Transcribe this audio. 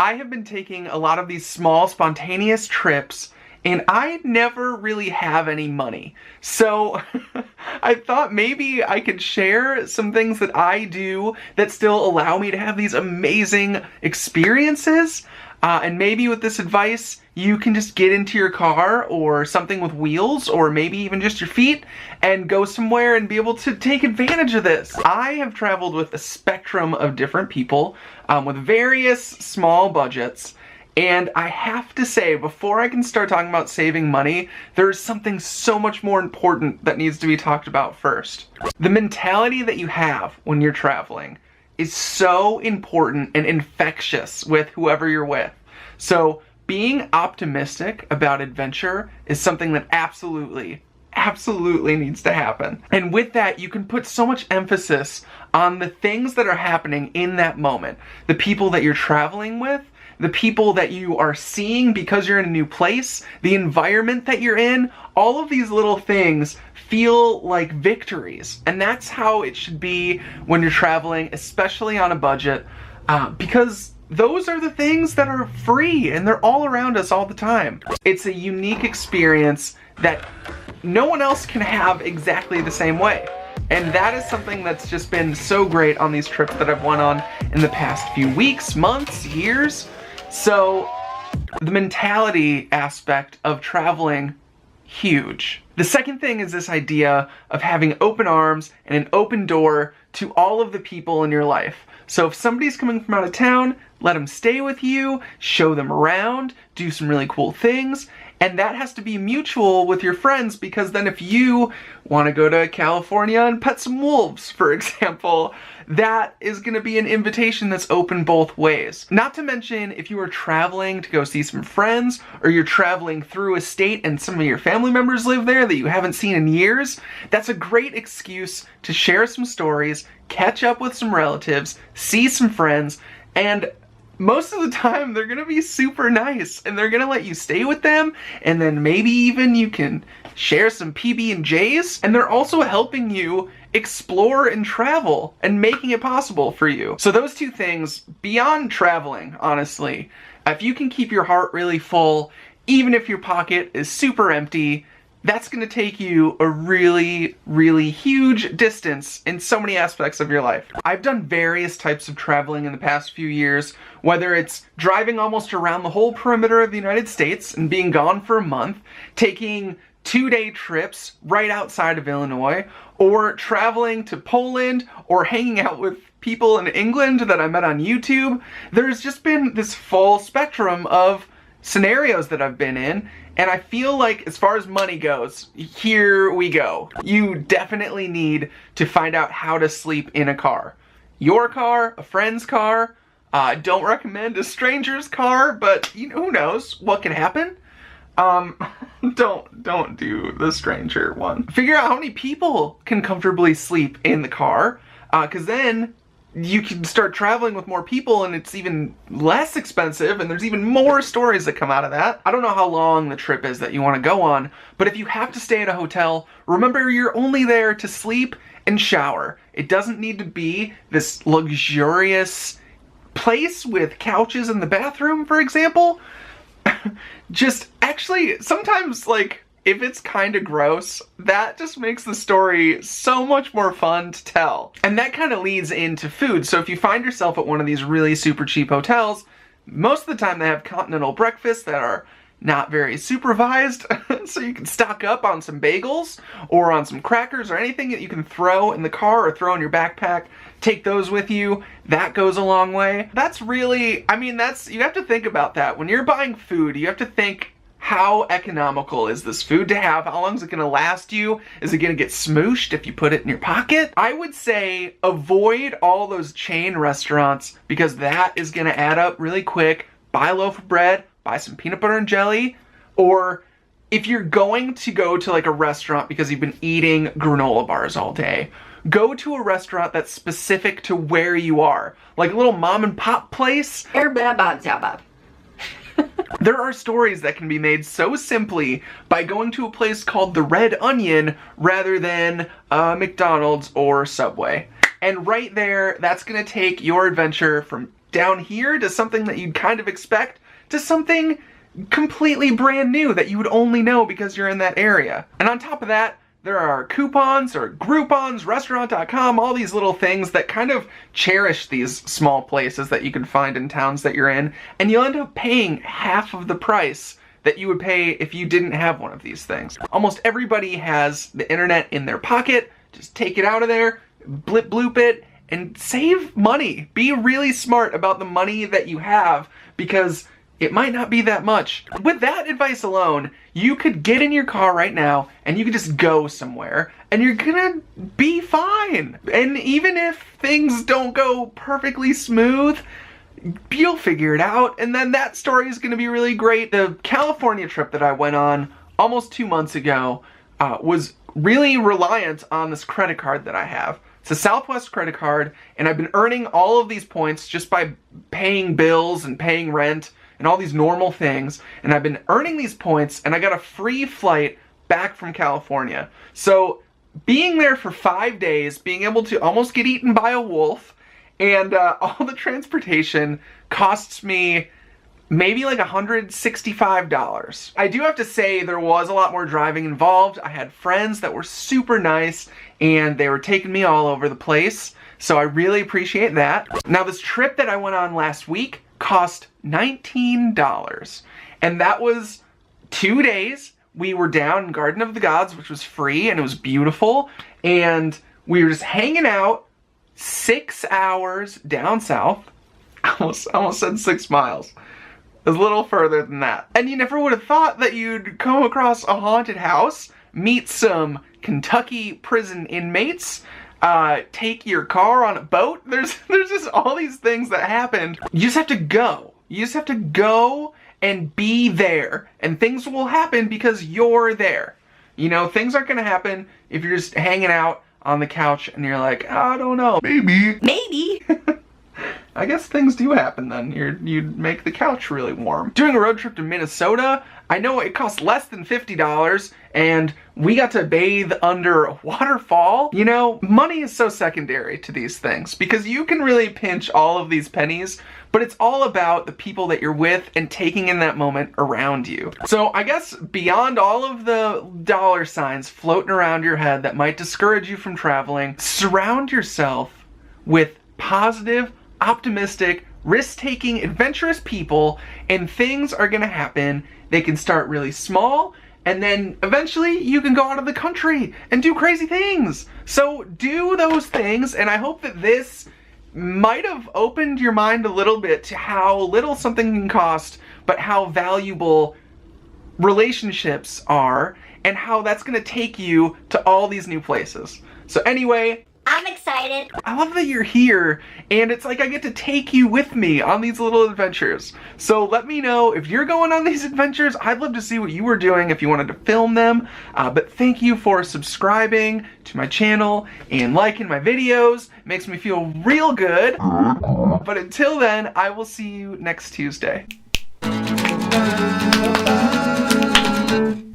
I have been taking a lot of these small, spontaneous trips, and I never really have any money. So I thought maybe I could share some things that I do that still allow me to have these amazing experiences. And maybe with this advice, you can just get into your car or something with wheels, or maybe even just your feet, and go somewhere and be able to take advantage of this. I have traveled with a spectrum of different people with various small budgets. And I have to say, before I can start talking about saving money, there's something so much more important that needs to be talked about first. The mentality that you have when you're traveling is so important and infectious with whoever you're with. So being optimistic about adventure is something that absolutely needs to happen. And with that, you can put so much emphasis on the things that are happening in that moment. The people that you're traveling with, the people that you are seeing because you're in a new place, the environment that you're in, all of these little things feel like victories. And that's how it should be when you're traveling, especially on a budget, because those are the things that are free and they're all around us all the time. It's a unique experience that no one else can have exactly the same way. And that is something that's just been so great on these trips that I've went on in the past few weeks, months, years. So the mentality aspect of traveling, huge. The second thing is this idea of having open arms and an open door to all of the people in your life. So if somebody's coming from out of town, let them stay with you, show them around, do some really cool things. And that has to be mutual with your friends, because then if you want to go to California and pet some wolves, for example, that is going to be an invitation that's open both ways. Not to mention, if you are traveling to go see some friends, or you're traveling through a state and some of your family members live there that you haven't seen in years, that's a great excuse to share some stories, catch up with some relatives, see some friends, and most of the time they're gonna be super nice and they're gonna let you stay with them, and then maybe even you can share some PB&Js, and they're also helping you explore and travel and making it possible for you. So those two things, beyond traveling, honestly, if you can keep your heart really full, even if your pocket is super empty, that's going to take you a really huge distance in so many aspects of your life. I've done various types of traveling in the past few years, whether it's driving almost around the whole perimeter of the United States and being gone for a month, taking 2-day trips right outside of Illinois, or traveling to Poland, or hanging out with people in England that I met on YouTube. There's just been this full spectrum of scenarios that I've been in, and I feel like as far as money goes, here we go. You definitely need to find out how to sleep in a car. Your car, a friend's car. Don't recommend a stranger's car, but you know, who knows what can happen. Don't do the stranger one. Figure out how many people can comfortably sleep in the car, because then you can start traveling with more people and it's even less expensive, and there's even more stories that come out of that. I don't know how long the trip is that you want to go on, but if you have to stay at a hotel, remember you're only there to sleep and shower. It doesn't need to be this luxurious place with couches in the bathroom, for example. Just actually, sometimes, like, if it's kind of gross, that just makes the story so much more fun to tell. And that kind of leads into food. So if you find yourself at one of these really super cheap hotels, most of the time they have continental breakfasts that are not very supervised, so you can stock up on some bagels or on some crackers or anything that you can throw in the car or throw in your backpack. Take those with you. That goes a long way. That's really, I mean, you have to think about that. When you're buying food, you have to think, how economical is this food to have? How long is it going to last you? Is it going to get smooshed if you put it in your pocket? I would say avoid all those chain restaurants, because that is going to add up really quick. Buy a loaf of bread, buy some peanut butter and jelly, or if you're going to go to like a restaurant because you've been eating granola bars all day, go to a restaurant that's specific to where you are. Like a little mom and pop place. There are stories that can be made so simply by going to a place called the Red Onion rather than McDonald's or Subway. And right there, that's gonna take your adventure from down here to something that you'd kind of expect to something completely brand new that you would only know because you're in that area. And on top of that, there are coupons or Groupons, Restaurant.com, all these little things that kind of cherish these small places that you can find in towns that you're in, and you'll end up paying half of the price that you would pay if you didn't have one of these things. Almost everybody has the internet in their pocket. Just take it out of there, blip bloop it, and save money. Be really smart about the money that you have, because it might not be that much. With that advice alone, you could get in your car right now and you could just go somewhere and you're gonna be fine. And even if things don't go perfectly smooth, you'll figure it out, and then that story is gonna be really great. The California trip that I went on almost 2 months ago was really reliant on this credit card that I have. It's a Southwest credit card, and I've been earning all of these points just by paying bills and paying rent and all these normal things, and I've been earning these points, and I got a free flight back from California. So being there for 5 days, being able to almost get eaten by a wolf, and all the transportation costs me maybe like $165. I do have to say there was a lot more driving involved. I had friends that were super nice, and they were taking me all over the place, so I really appreciate that. Now, this trip that I went on last week cost $19, and that was 2 days. We were down in Garden of the Gods, which was free, and it was beautiful, and we were just hanging out 6 hours down south. I almost said 6 miles. It was a little further than that. And you never would have thought that you'd come across a haunted house, meet some Kentucky prison inmates, take your car on a boat. There's just all these things that happened. You just have to go. You just have to go and be there. And things will happen because you're there. You know, things aren't gonna happen if you're just hanging out on the couch and you're like, I don't know, maybe. I guess things do happen then. You'd make the couch really warm. Doing a road trip to Minnesota, I know it cost less than $50, and we got to bathe under a waterfall. You know, money is so secondary to these things because you can really pinch all of these pennies, but it's all about the people that you're with and taking in that moment around you. So I guess beyond all of the dollar signs floating around your head that might discourage you from traveling, surround yourself with positive, optimistic, risk-taking, adventurous people, and things are gonna happen. They can start really small, and then eventually you can go out of the country and do crazy things. So do those things, and I hope that this might have opened your mind a little bit to how little something can cost, but how valuable relationships are, and how that's gonna take you to all these new places. So anyway, I'm excited. I love that you're here, and it's like I get to take you with me on these little adventures. So let me know if you're going on these adventures. I'd love to see what you were doing if you wanted to film them. But thank you for subscribing to my channel and liking my videos. It makes me feel real good. But until then, I will see you next Tuesday. Bye.